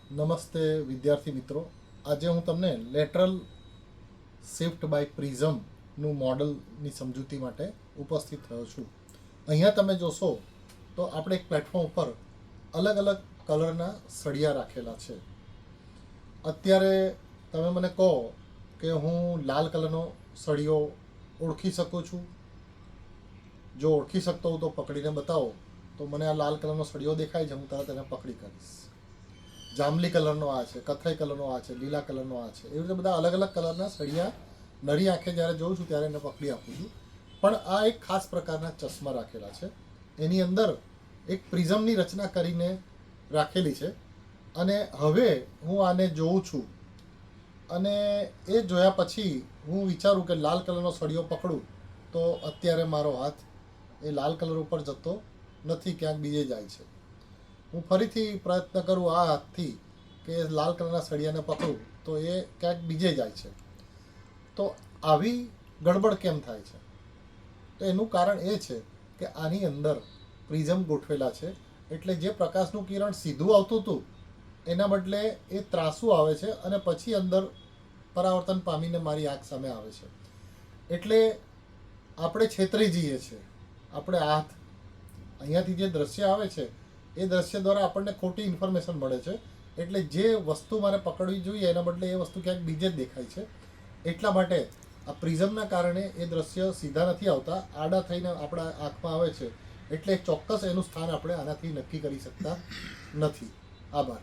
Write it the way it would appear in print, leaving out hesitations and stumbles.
નમસ્તે વિદ્યાર્થી મિત્રો. આજે હું તમને લેટરલ શિફ્ટ બાય પ્રિઝમનું મોડલની સમજૂતી માટે ઉપસ્થિત થયો છું. અહીંયા તમે જોશો તો આપણે એક પ્લેટફોર્મ ઉપર અલગ અલગ કલરના સળિયા રાખેલા છે. અત્યારે તમે મને કહો કે હું લાલ કલરનો સળિયો ઓળખી શકું છું. જો ઓળખી શકતો હું તો પકડીને બતાવો તો મને આ લાલ કલરનો સળિયો દેખાય છે, હું તરત એને પકડી કરીશ. જાંબલી કલરનો આ છે, કથ્થઈ કલરનો આ છે, લીલા કલરનો આ છે, એવી રીતે બધા અલગ અલગ કલરના સળિયા નરી આંખે જ્યારે જોઉં છું ત્યારે એને પકડી આપું છું. પણ આ એક ખાસ પ્રકારના ચશ્મા રાખેલા છે. એની અંદર એક પ્રિઝમની રચના કરીને રાખેલી છે અને હવે હું આને જોઉં છું અને એ જોયા પછી હું વિચારું કે લાલ કલરનો સળિયો પકડું તો અત્યારે મારો હાથ એ લાલ કલર ઉપર જતો નથી, ક્યાંક બીજે જાય છે. હું ફરીથી પ્રયત્ન કરું આ હાથથી કે લાલ કલરના સળિયાને પકડું તો એ ક્યાંક બીજે જાય છે. તો આવી ગડબડ કેમ થાય છે? તો એનું કારણ એ છે કે આની અંદર પ્રિઝમ ગોઠવેલા છે, એટલે જે પ્રકાશનું કિરણ સીધું આવતું હતું એના બદલે એ ત્રાસું આવે છે અને પછી અંદર પરાવર્તન પામીને મારી આંખ સામે આવે છે. એટલે આપણે છેતરી જઈએ છીએ. આપણે હાથ અહીંયાથી જે દ્રશ્ય આવે છે એ દ્રશ્ય દ્વારા આપણને ખોટી ઇન્ફોર્મેશન મળે છે. એટલે જે વસ્તુ મારે પકડવી જોઈએ એના બદલે એ વસ્તુ ક્યાંક બીજે જ દેખાય છે. એટલા માટે આ પ્રિઝમના કારણે એ દ્રશ્ય સીધા નથી આવતા, આડા થઈને આપણા આંખમાં આવે છે. એટલે ચોક્કસ એનું સ્થાન આપણે આનાથી નક્કી કરી શકતા નથી. આભાર.